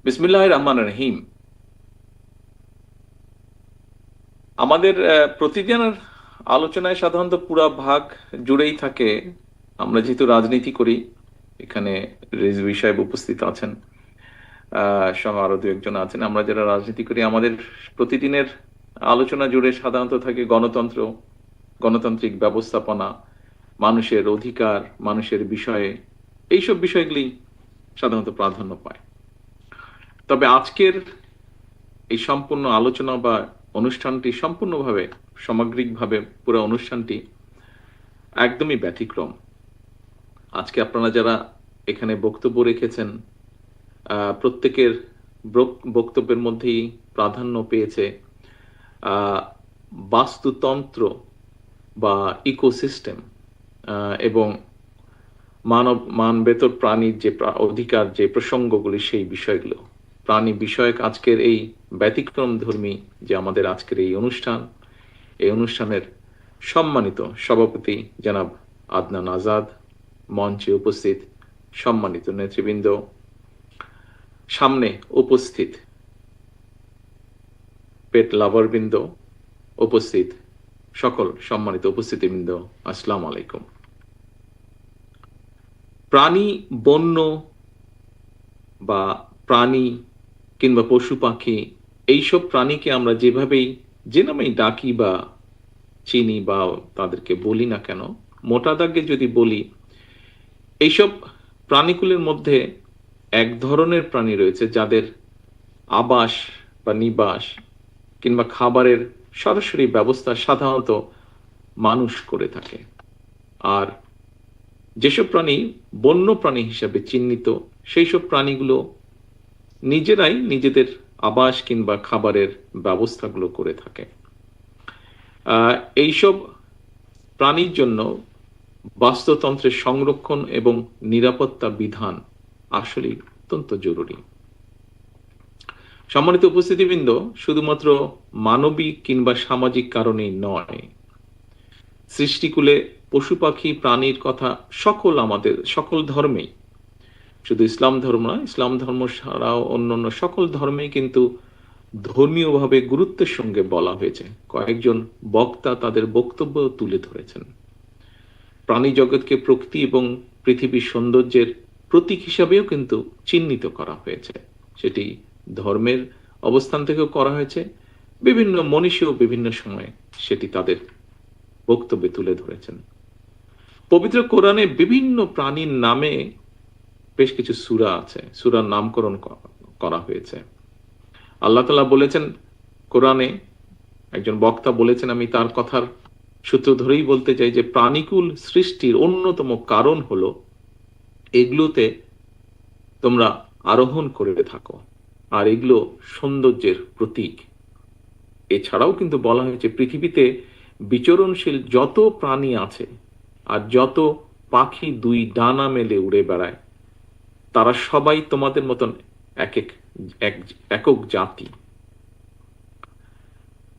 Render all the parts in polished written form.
বিসমিল্লাহির রহমানির রহিম। আমাদের প্রতিদিনের আলোচনায় সাধারণত পুরা ভাগ জুড়েই থাকে, আমরা যেহেতু রাজনীতি করি, এখানে রিজভী সাহেব উপস্থিত আছেন, সহ আরো দু একজন আছেন। আমরা যারা রাজনীতি করি, আমাদের প্রতিদিনের আলোচনা জুড়ে সাধারণত থাকে গণতন্ত্র, গণতান্ত্রিক ব্যবস্থাপনা, মানুষের অধিকার, মানুষের বিষয়ে, এইসব বিষয়গুলি সাধারণত প্রাধান্য পায়। তবে আজকের এই সম্পূর্ণ আলোচনা বা অনুষ্ঠানটি সম্পূর্ণভাবে, সামগ্রিকভাবে পুরো অনুষ্ঠানটি একদমই ব্যতিক্রম। আজকে আপনারা যারা এখানে বক্তব্য রেখেছেন, প্রত্যেকের বক্তব্যের মধ্যেই প্রাধান্য পেয়েছে আহ, বাস্তুতন্ত্র বা ইকোসিস্টেম এবং মানবেতর প্রাণীর যে অধিকার, যে প্রসঙ্গগুলি, সেই বিষয়গুলো, প্রাণী বিষয়ক আজকের এই ব্যতিক্রম ধর্মী যে আমাদের আজকের এই অনুষ্ঠান, এই অনুষ্ঠানের সম্মানিত সভাপতি জনাব আদনান আজাদ, মঞ্চে উপস্থিত সম্মানিত নেতৃবৃন্দ, সামনে উপস্থিত পেট লাভারবৃন্দ, উপস্থিত সকল সম্মানিত উপস্থিতিবৃন্দ, আসসালামু আলাইকুম। প্রাণী, বন্য বা প্রাণী কিংবা পশু পাখি, এইসব প্রাণীকে আমরা যেভাবেই, যে নামেই ডাকি বা চিনি বা তাদেরকে বলি না কেন, মোটা দাগে যদি বলি, এইসব প্রাণীকুলের মধ্যে এক ধরনের প্রাণী রয়েছে যাদের আবাস বা নিবাস কিংবা খাবারের সরাসরি ব্যবস্থা সাধারণত মানুষ করে থাকে। আর যেসব প্রাণী বন্য প্রাণী হিসাবে চিহ্নিত, সেই সব প্রাণীগুলো নিজেরাই নিজেদের আবাস কিংবা খাবারের ব্যবস্থাগুলো করে থাকে। এইসব প্রাণীর জন্য বাস্তুতন্ত্রের সংরক্ষণ এবং নিরাপত্তা বিধান আসলে অত্যন্ত জরুরি। সম্মানিত উপস্থিতিবৃন্দ, শুধুমাত্র মানবিক কিংবা সামাজিক কারণেই নয়, সৃষ্টিকুলে পশু পাখি প্রাণীর কথা আমাদের সকল ধর্মেই, শুধু ইসলাম ধর্ম নয়, ইসলাম ধর্ম ছাড়াও অন্যান্য সকল ধর্মেই কিন্তু ধর্মীয়ভাবে গুরুত্বের সঙ্গে বলা হয়েছে। কয়েকজন বক্তা তাদের বক্তব্য তুলে ধরেছেন। প্রাণী জগৎকে প্রকৃতি এবং পৃথিবীর সৌন্দর্যের প্রতীক হিসাবেও কিন্তু চিহ্নিত করা হয়েছে। সেটি ধর্মের অবস্থান থেকেও করা হয়েছে, বিভিন্ন মনীষীও বিভিন্ন সময়ে সেটি তাদের বক্তব্যে তুলে ধরেছেন। পবিত্র কোরআনে বিভিন্ন প্রাণীর নামে বেশ কিছু সূরা আছে, সূরার নামকরণ করা হয়েছে। আল্লাহ তাআলা বলেছেন কোরআনে, একজন বক্তা বলেছেন, আমি তার কথার সূত্র ধরেই বলতে চাই, যে প্রাণীকুল সৃষ্টির অন্যতম কারণ হলো এগুলোতে তোমরা আরোহণ করে থাকো, আর এগুলো সৌন্দর্যের প্রতীক। এছাড়াও কিন্তু বলা হয়েছে পৃথিবীতে বিচরণশীল যত প্রাণী আছে আর যত পাখি দুই ডানা মেলে উড়ে বেড়ায়, তারা সবাই তোমাদের মতন একক জাতি।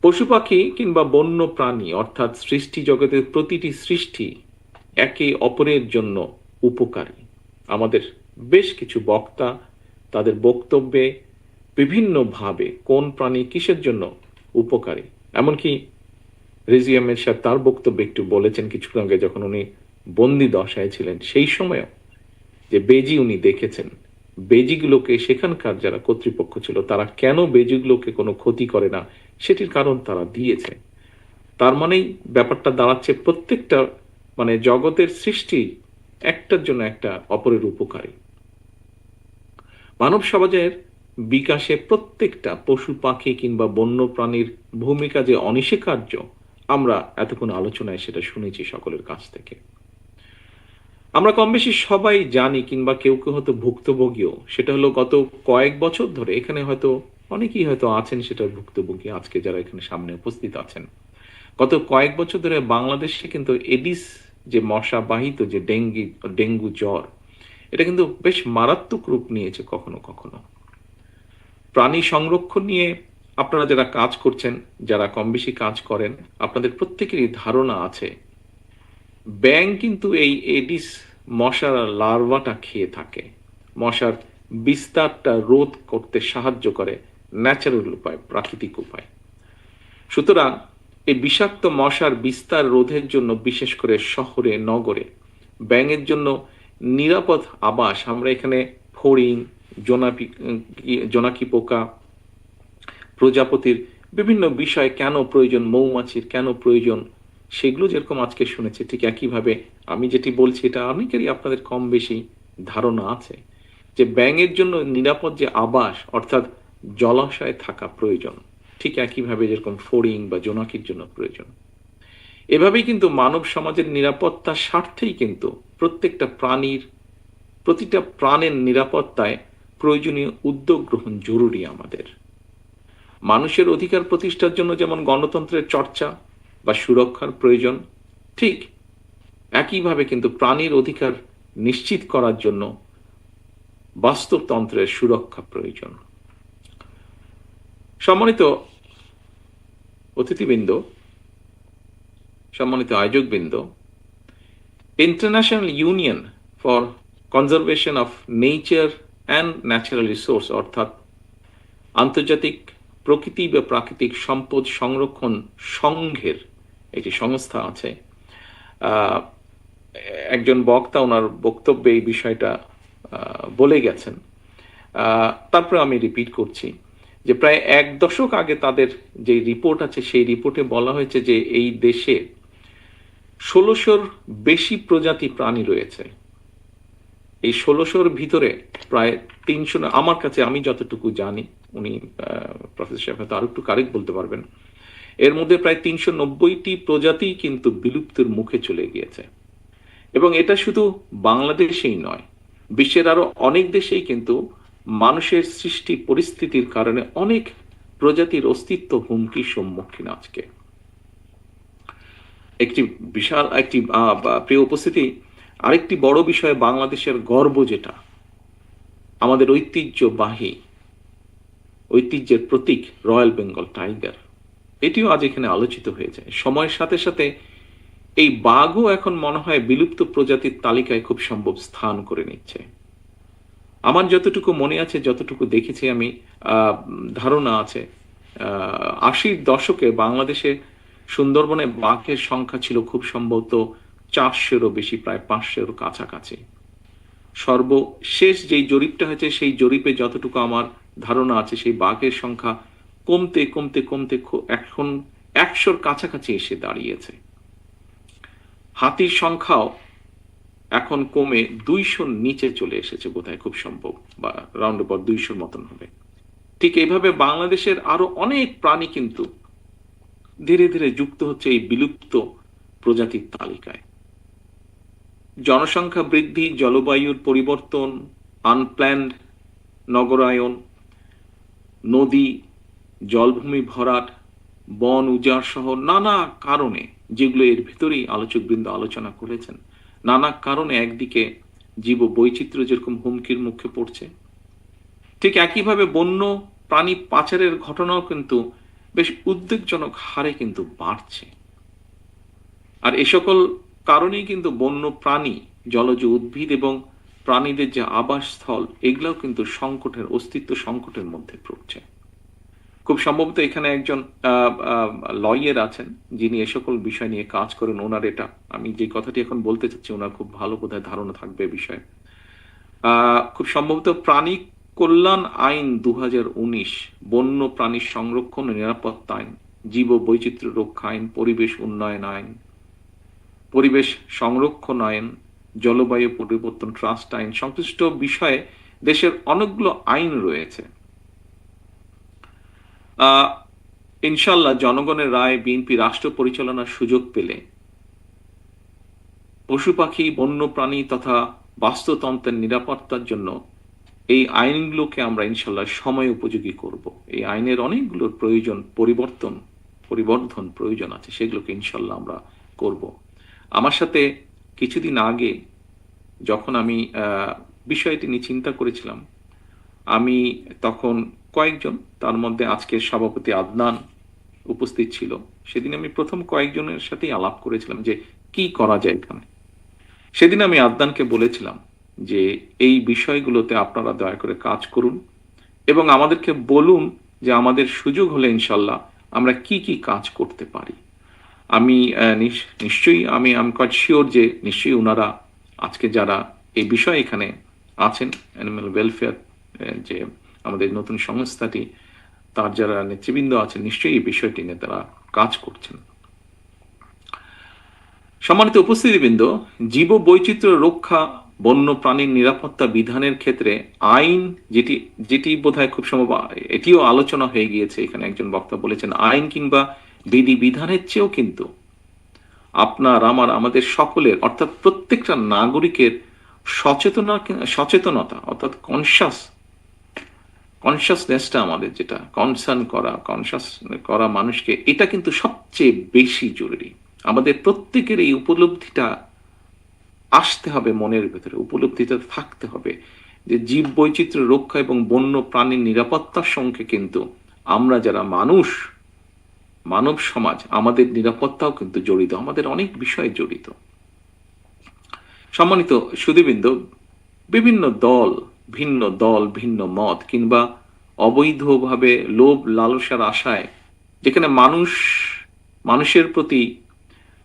পশু পাখি কিংবা বন্য প্রাণী অর্থাৎ সৃষ্টি জগতের প্রতিটি সৃষ্টি একে অপরের জন্য উপকারী। আমাদের বেশ কিছু বক্তা তাদের বক্তব্যে বিভিন্নভাবে কোন প্রাণী কিসের জন্য উপকারী, এমনকি রিজভী আহমেদ সাহেব তার বক্তব্যে একটু বলেছেন কিছুক্ষণ আগে, যখন উনি বন্দি দশায় ছিলেন সেই সময়ও, যে বেজি উনি দেখেছেন, বেজিগুলোকে সেখানকার যারা কর্তৃপক্ষ ছিল তারা কেন বেজিগুলোকে কোনো ক্ষতি করে না, সেটির কারণ তারা দিয়েছে। তার মানেই ব্যাপারটা দাঁড়াচ্ছে প্রত্যেকটা জগতের সৃষ্টি একটার জন্য একটা অপরের উপকারী। মানব সমাজের বিকাশে প্রত্যেকটা পশু পাখি কিংবা বন্য প্রাণীর ভূমিকা যে অনস্বীকার্য, আমরা এতক্ষণ আলোচনায় সেটা শুনেছি সকলের কাছ থেকে। আমরা কম বেশি সবাই জানি, কিংবা কেউ কেউ হয়তো ভুক্তভোগীও। সেটা হলো গত কয়েক বছর ধরে এখানে হয়তো অনেকেই হয়তো আছেন সেটার ভুক্তভোগী, আজকে যারা এখানে সামনে উপস্থিত আছেন। গত কয়েক বছর ধরে বাংলাদেশে কিন্তু এডিস, যে মশা বাহিত যে ডেঙ্গু জ্বর, এটা কিন্তু বেশ মারাত্মক রূপ নিয়েছে কখনো কখনো। প্রাণী সংরক্ষণ নিয়ে আপনারা যারা কাজ করছেন, যারা কম বেশি কাজ করেন, আপনাদের প্রত্যেকেরই ধারণা আছে ব্যাঙ কিন্তু এই এডিস মশার লার্ভাটা খেয়ে থাকে। মশার বিস্তারটা রোধ করতে সাহায্য করে ন্যাচারাল উপায়, প্রাকৃতিক উপায়। সুতরাং এই বিষাক্ত মশার বিস্তার রোধের জন্য বিশেষ করে শহরে নগরে ব্যাঙের জন্য নিরাপদ আবাস আমরা এখানে ফড়িং, জোনাকি পোকা, প্রজাপতির বিভিন্ন বিষয় কেন প্রয়োজন, মৌমাছির কেন প্রয়োজন, সেগুলো যেরকম আজকে শুনেছি, ঠিক একইভাবে আমি যেটি বলছি এটা অনেকেরই আপনাদের কম বেশি ধারণা আছে যে ব্যাঙের জন্য নিরাপদ যে আবাস অর্থাৎ জলাশয়ে থাকা প্রয়োজন, ঠিক একইভাবে যেরকম ফড়িং বা জোনাকির জন্য প্রয়োজন। এভাবেই কিন্তু মানব সমাজের নিরাপত্তার স্বার্থেই কিন্তু প্রতিটা প্রাণের নিরাপত্তায় প্রয়োজনীয় উদ্যোগ গ্রহণ জরুরি আমাদের। মানুষের অধিকার প্রতিষ্ঠার জন্য যেমন গণতন্ত্রের চর্চা বা সুরক্ষার প্রয়োজন, ঠিক একইভাবে কিন্তু প্রাণীর অধিকার নিশ্চিত করার জন্য বাস্তবতন্ত্রের সুরক্ষা প্রয়োজন। সম্মানিত অতিথিবৃন্দ, সম্মানিত আয়োজকবৃন্দ, International Union for Conservation of Nature and Natural Resource অর্থাৎ আন্তর্জাতিক প্রকৃতি বা প্রাকৃতিক সম্পদ সংরক্ষণ সংঘের একটি সংস্থা আছে। একজন বক্তা ওনার বক্তব্যে এই বিষয়টা বলে গেছেন, তারপরে আমি রিপিট করছি যে প্রায় ১ দশক আগে তাদের যে রিপোর্ট আছে সেই রিপোর্টে বলা হয়েছে যে এই দেশে ১৬০০-র বেশি প্রজাতি প্রাণী রয়েছে। এই ১৬০০-র ভিতরে প্রায় ৩০০, আমার কাছে আমি যতটুকু জানি, উনি প্রফেসর সাহেব হয়তো আরো একটু কারেক্ট বলতে পারবেন, এর মধ্যে প্রায় ৩৯০টি প্রজাতি কিন্তু বিলুপ্তির মুখে চলে গিয়েছে। এবং এটা শুধু বাংলাদেশেই নয়, বিশ্বের আরো অনেক দেশেই কিন্তু মানুষের সৃষ্টি পরিস্থিতির কারণে অনেক প্রজাতির অস্তিত্ব হুমকির সম্মুখীন আজকে। একটি বিশাল একটি প্রিয় উপস্থিতি, আরেকটি বড় বিষয় বাংলাদেশের গর্ব, যেটা আমাদের ঐতিহ্যের প্রতীক রয়্যাল বেঙ্গল টাইগার, এটিও আজ এখানে আলোচিত হয়ে যায়। সময়ের সাথে সাথে এই বাঘও এখন মনে হয় বিলুপ্ত প্রজাতির তালিকায় খুব সম্ভব স্থান করে নিচ্ছে। আমার যতটুকু মনে আছে, যতটুকু দেখেছি আমি, ধারণা আছে ৮০-র দশকে বাংলাদেশে সুন্দরবনে বাঘের সংখ্যা ছিল খুব সম্ভবত ৪০০-রও বেশি, প্রায় ৫০০-র কাছাকাছি। সর্বশেষ যেই জরিপটা হয়েছে সেই জরিপে যতটুকু আমার ধারণা আছে সেই বাঘের সংখ্যা কমতে কমতে কমতে এখন ১০০-র কাছাকাছি এসে দাঁড়িয়েছে। হাতির সংখ্যাও এখন কমে ২০০-র নিচে চলে এসেছে বোধহয়, খুব সম্ভব, বা রাউন্ড অ্যাবাউট ২০০-র মতন হবে। ঠিক এইভাবে বাংলাদেশের আরো অনেক প্রাণী কিন্তু ধীরে ধীরে যুক্ত হচ্ছে এই বিলুপ্ত প্রজাতির তালিকায়। জনসংখ্যা বৃদ্ধি, জলবায়ুর পরিবর্তন, আনপ্ল্যান্ড নগরায়ন, নদী জলভূমি ভরাট, বন উজাড় সহ নানা কারণে, যেগুলো এর ভিতরেই আলোচকবৃন্দ আলোচনা করেছেন, নানা কারণে একদিকে জীব বৈচিত্র্য যেরকম হুমকির মুখে পড়ছে, ঠিক একইভাবে বন্য প্রাণী পাচারের ঘটনাও কিন্তু বেশ উদ্বেগজনক হারে কিন্তু বাড়ছে। আর এ সকল কারণেই কিন্তু বন্য প্রাণী, জলজ উদ্ভিদ এবং প্রাণীদের যে আবাসস্থল, এগুলোও কিন্তু অস্তিত্ব সংকটের মধ্যে পড়ছে। খুব সম্ভবত এখানে একজন লয়ার আছেন যিনি এ সকল বিষয় নিয়ে কাজ করেন। ওনার এটা, আমি যে কথাটি এখন বলতে চাচ্ছি, ওনার খুব ভালো বোধহয় ধারণা থাকবে বিষয়ে। খুব সম্ভবত প্রাণী কল্যাণ আইন ২০১৯, বন্য প্রাণী সংরক্ষণ ও নিরাপত্তা আইন, জীব বৈচিত্র্য রক্ষা আইন, পরিবেশ উন্নয়ন আইন, পরিবেশ সংরক্ষণ আইন, জলবায়ু পরিবর্তন ট্রাস্ট আইন, সংশ্লিষ্ট বিষয়ে দেশের অনেকগুলো আইন রয়েছে। ইনশাল্লাহ জনগণের রায় বিএনপি রাষ্ট্র পরিচালনার সুযোগ পেলে পশু পাখি, বন্য প্রাণী তথা বাস্তুতন্ত্রের নিরাপত্তার জন্য এই আইনগুলোকে আমরা ইনশাল্লাহ সময় উপযোগী করব। এই আইনের অনেকগুলোর পরিবর্ধন প্রয়োজন আছে, সেগুলোকে ইনশাল্লাহ আমরা করব। আমার সাথে কিছুদিন আগে যখন আমি বিষয়টি নিয়ে চিন্তা করেছিলাম, আমি তখন কয়েকজন, তার মধ্যে আজকের সভাপতি আদনান উপস্থিত ছিল, সেদিন আমি প্রথম কয়েকজনের সাথেই আলাপ করেছিলাম যে কি করা যায় এখানে। সেদিন আমি আদনানকে বলেছিলাম যে এই বিষয়গুলোতে আপনারা দয়া করে কাজ করুন এবং আমাদেরকে বলুন যে আমাদের সুযোগ হলে ইনশাল্লাহ আমরা কি কি কাজ করতে পারি। আমি নিশ্চয়ই আমি কোয়াইট শিওর যে নিশ্চয়ই ওনারা আজকে যারা এই বিষয়ে এখানে আছেন, অ্যানিম্যাল ওয়েলফেয়ার যে আমাদের নতুন সংস্থাটি, তার যারা নেতৃবৃন্দ আছেন নিশ্চয়ই এই বিষয়টি নিয়ে তারা কাজ করছেন। সম্মানিত উপস্থিতিবৃন্দ, জীব বৈচিত্র্য রক্ষা, বন্য প্রাণীর নিরাপত্তা বিধানের ক্ষেত্রে আইন যেটি যেটি বোধহয় খুব সম্ভব এটিও আলোচনা হয়ে গিয়েছে, এখানে একজন বক্তা বলেছেন আইন কিংবা বিধি বিধানের চেয়েও কিন্তু আপনার আমার আমাদের সকলের অর্থাৎ প্রত্যেকটা নাগরিকের সচেতনতা অর্থাৎ কনসাসনেসটা আমাদের যেটা কনসার্ন করা, কনসাস করা মানুষকে, এটা কিন্তু সবচেয়ে বেশি জরুরি। আমাদের প্রত্যেকের এই উপলব্ধিটা আসতে হবে, মনের ভেতরে উপলব্ধিটা থাকতে হবে যে জীব বৈচিত্র্য রক্ষা এবং বন্য প্রাণীর নিরাপত্তার সঙ্গে কিন্তু আমরা যারা মানব সমাজ, আমাদের নিরাপত্তাও কিন্তু জড়িত, আমাদের অনেক বিষয় জড়িত। সম্মানিত সুধীবৃন্দ, বিভিন্ন দল, ভিন্ন মত কিংবা অবৈধভাবে লোভ লালসার আশায় যেখানে মানুষের প্রতি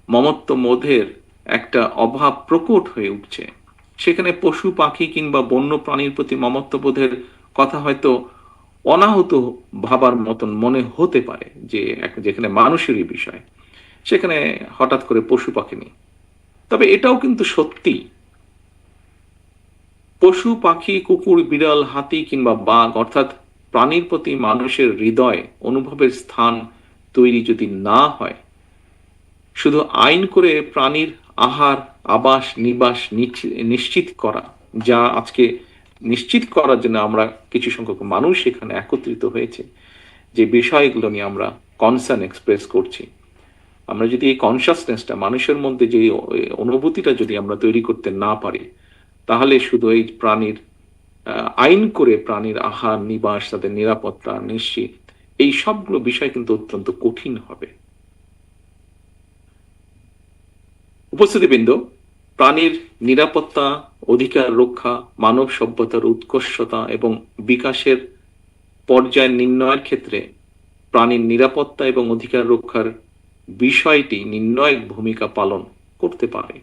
মমত্ব বোধের একটা অভাব প্রকট হয়ে উঠছে, সেখানে পশু পাখি কিংবা বন্য প্রাণীর প্রতি মমত্ব বোধের কথা হয়তো অনাহত ভাবার মতন মনে হতে পারে, যে যেখানে মানুষেরই বিষয় সেখানে হঠাৎ করে পশু পাখি নেই। তবে এটাও কিন্তু সত্যি, পশু পাখি, কুকুর, বিড়াল, হাতি কিংবা বাঘ অর্থাৎ প্রাণীর প্রতি মানুষের হৃদয় অনুভবের স্থান তৈরি যদি না হয়, শুধু আইন করে প্রাণীর আহার, আবাস, নিবাস নিশ্চিত করা, যা আজকে নিশ্চিত করার জন্য আমরা কিছু সংখ্যক মানুষ এখানে একত্রিত হয়েছে, যে বিষয়গুলো নিয়ে আমরা কনসার্ন এক্সপ্রেস করছি, আমরা যদি এই কনসাসনেসটা মানুষের মধ্যে যে অনুভূতিটা যদি আমরা তৈরি করতে না পারি, তাহলে শুধু এই প্রাণীর আইন করে প্রাণীর আহার, নিবাস, তাদের নিরাপত্তা নিশ্চিত, এই সবগুলো বিষয় কিন্তু অত্যন্ত কঠিন হবে। উপস্থিতিবৃন্দ, প্রাণীর নিরাপত্তা, অধিকার রক্ষা, মানব সভ্যতার উৎকর্ষতা এবং বিকাশের পর্যায় নির্ণয়ের ক্ষেত্রে প্রাণীর নিরাপত্তা এবং অধিকার রক্ষার বিষয়টি নির্ণায়ক ভূমিকা পালন করতে পারে।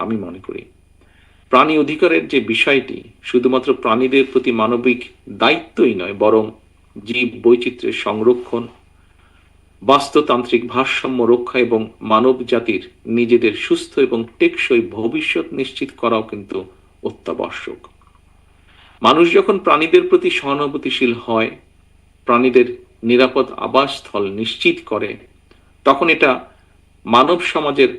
আমি মনে করি প্রাণী অধিকারের যে বিষয়টি শুধুমাত্র প্রাণীদের প্রতি মানবিক দায়িত্বই নয়, বরং জীব বৈচিত্র্যের সংরক্ষণ, বাস্তুতান্ত্রিক ভারসাম্য রক্ষা এবং মানব জাতির নিজেদের সুস্থ এবং টেকসই ভবিষ্যৎ নিশ্চিত করাও কিন্তু অত্যাবশ্যক। মানুষ যখন প্রাণীদের প্রতি সহানুভূতিশীল হয়, প্রাণীদের নিরাপদ আবাসস্থল নিশ্চিত করে, তখন এটা মানব সমাজের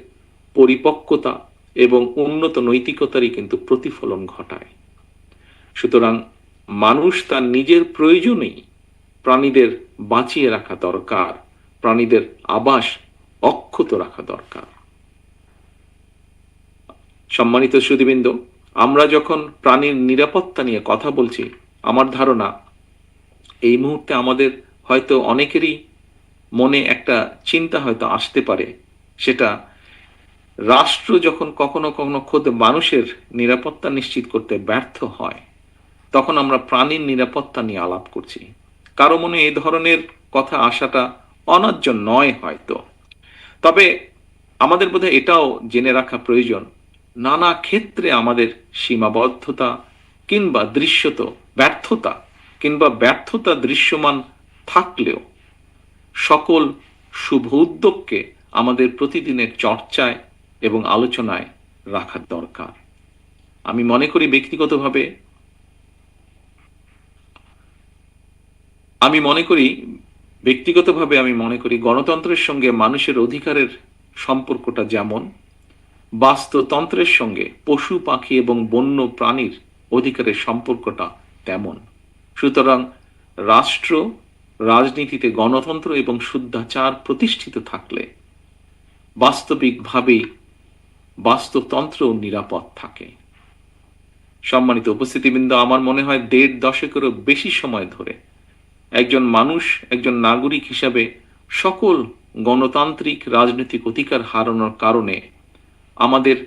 পরিপক্কতা এবং উন্নত নৈতিকতারই কিন্তু প্রতিফলন ঘটায়। সুতরাং মানুষ তার নিজের প্রয়োজনেই প্রাণীদের বাঁচিয়ে রাখা দরকার, প্রাণীদের আবাস অক্ষত রাখা দরকার। সম্মানিত সুধীবৃন্দ, আমরা যখন প্রাণীর নিরাপত্তা নিয়ে কথা বলছি, আমার ধারণা এই মুহূর্তে আমাদের হয়তো অনেকেরই মনে একটা চিন্তা হয়তো আসতে পারে, সেটা রাষ্ট্র যখন কখনো কখনো খোদ মানুষের নিরাপত্তা নিশ্চিত করতে ব্যর্থ হয়, তখন আমরা প্রাণীর নিরাপত্তা নিয়ে আলাপ করছি। কারো মনে এই ধরনের কথা আসাটা অন্যায্য নয় হয়তো, তবে আমাদের বোধহয় এটাও জেনে রাখা প্রয়োজন, নানা ক্ষেত্রে আমাদের সীমাবদ্ধতা কিংবা ব্যর্থতা দৃশ্যমান থাকলেও সকল শুভ উদ্যোগকে আমাদের প্রতিদিনের চর্চায় এবং আলোচনায় রাখার দরকার। আমি মনে করি ব্যক্তিগতভাবে আমি মনে করি গণতন্ত্রের সঙ্গে মানুষের অধিকারের সম্পর্কটা যেমন, বাস্তুতন্ত্রের সঙ্গে পশু পাখি এবং বন্য প্রাণীর অধিকারের সম্পর্কটা তেমন। সুতরাং রাষ্ট্র রাজনীতিতে গণতন্ত্র এবং শুদ্ধাচার প্রতিষ্ঠিত থাকলে বাস্তবিকভাবেই বাস্তুতন্ত্র নিরাপদ থাকে। সম্মানিত উপস্থিতিবৃন্দ, আমার মনে হয় ১.৫ দশকেরও বেশি সময় ধরে একজন নাগরিক হিসাবে সকল গণতান্ত্রিক রাজনৈতিক অধিকার হারানোর কারণে আমাদের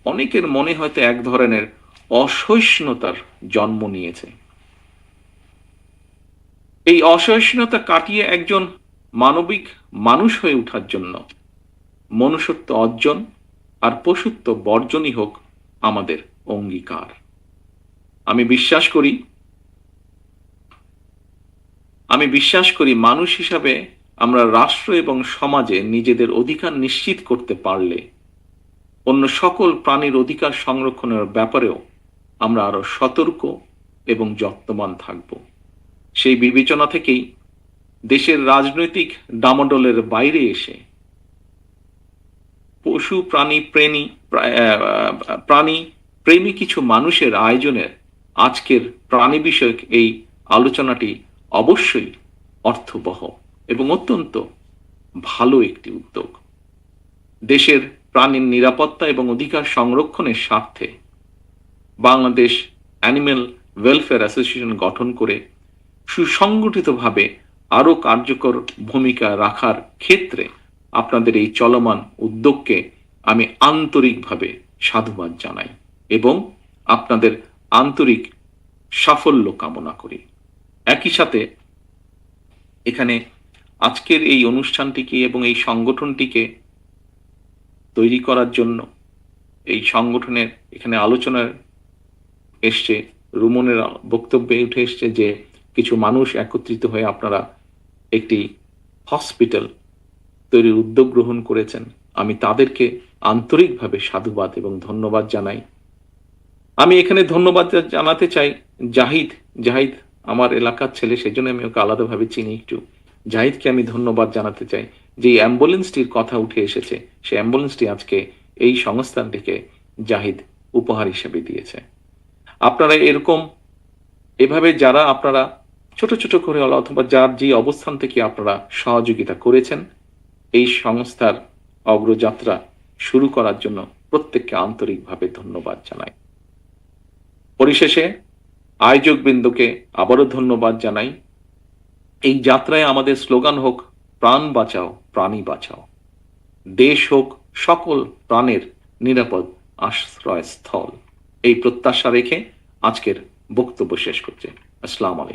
অনেকের মনে হয়তো এক ধরনের অসহিষ্ণুতার জন্ম নিয়েছে। এই অসহিষ্ণুতা কাটিয়ে একজন মানবিক মানুষ হয়ে ওঠার জন্য মনুষ্যত্ব অর্জন আর পশুত্ব বর্জনই হোক আমাদের অঙ্গীকার। আমি বিশ্বাস করি মানুষ হিসাবে আমরা রাষ্ট্র এবং সমাজে নিজেদের অধিকার নিশ্চিত করতে পারলে অন্য সকল প্রাণীর অধিকার সংরক্ষণের ব্যাপারেও আমরা আরো সতর্ক এবং যত্নবান থাকব। সেই বিবেচনা থেকেই দেশের রাজনৈতিক ডামাডোলের বাইরে এসে পশু প্রাণী প্রেমী কিছু মানুষের আয়োজনের আজকের প্রাণী বিষয়ক এই আলোচনাটি অবশ্যই অর্থবহ এবং অত্যন্ত ভালো একটি উদ্যোগ। দেশের প্রাণীর নিরাপত্তা এবং অধিকার সংরক্ষণের স্বার্থে বাংলাদেশ অ্যানিম্যাল ওয়েলফেয়ার অ্যাসোসিয়েশন গঠন করে সুসংগঠিতভাবে আরো কার্যকর ভূমিকা রাখার ক্ষেত্রে আপনাদের এই চলমান উদ্যোগকে আমি আন্তরিকভাবে সাধুবাদ জানাই এবং আপনাদের আন্তরিক সাফল্য কামনা করি। একই সাথে এখানে আজকের এই অনুষ্ঠানটিকে এবং এই সংগঠনটিকে তৈরি করার জন্য এই সংগঠনের এখানে আলোচনার এসছে, রুমনের বক্তব্যে উঠে এসছে যে কিছু মানুষ একত্রিত হয়ে আপনারা একটি হসপিটাল তৈরির উদ্যোগ গ্রহণ করেছেন। আমি তাদেরকে আন্তরিকভাবে সাধুবাদ এবং ধন্যবাদ জানাই। আমি এখানে ধন্যবাদ জানাতে চাই জাহিদ আমার এলাকার ছেলে, সেজন্য আমি ওকে আলাদাভাবে চিনি একটু। জাহিদকে আমি ধন্যবাদ জানাতে চাই যে অ্যাম্বুলেন্সটির কথা উঠে এসেছে, সেই অ্যাম্বুলেন্সটি আজকে এই সংস্থানটিকে জাহিদ উপহার হিসেবে দিয়েছে। আপনারা এভাবে যারা আপনারা ছোট ছোট করে অথবা যার যে অবস্থান থেকে আপনারা সহযোগিতা করেছেন এই সংস্থার অগ্রযাত্রা শুরু করার জন্য প্রত্যেককে আন্তরিকভাবে ধন্যবাদ জানাই। পরিশেষে আয়োজকবৃন্দকে আবারও ধন্যবাদ জানাই। এই যাত্রায় আমাদের স্লোগান হোক প্রাণ বাঁচাও প্রাণী বাঁচাও, দেশ হোক সকল প্রাণের নিরাপদ আশ্রয়স্থল। এই প্রত্যাশা রেখে আজকের বক্তব্য শেষ করছি। আসসালামু আলাইকুম।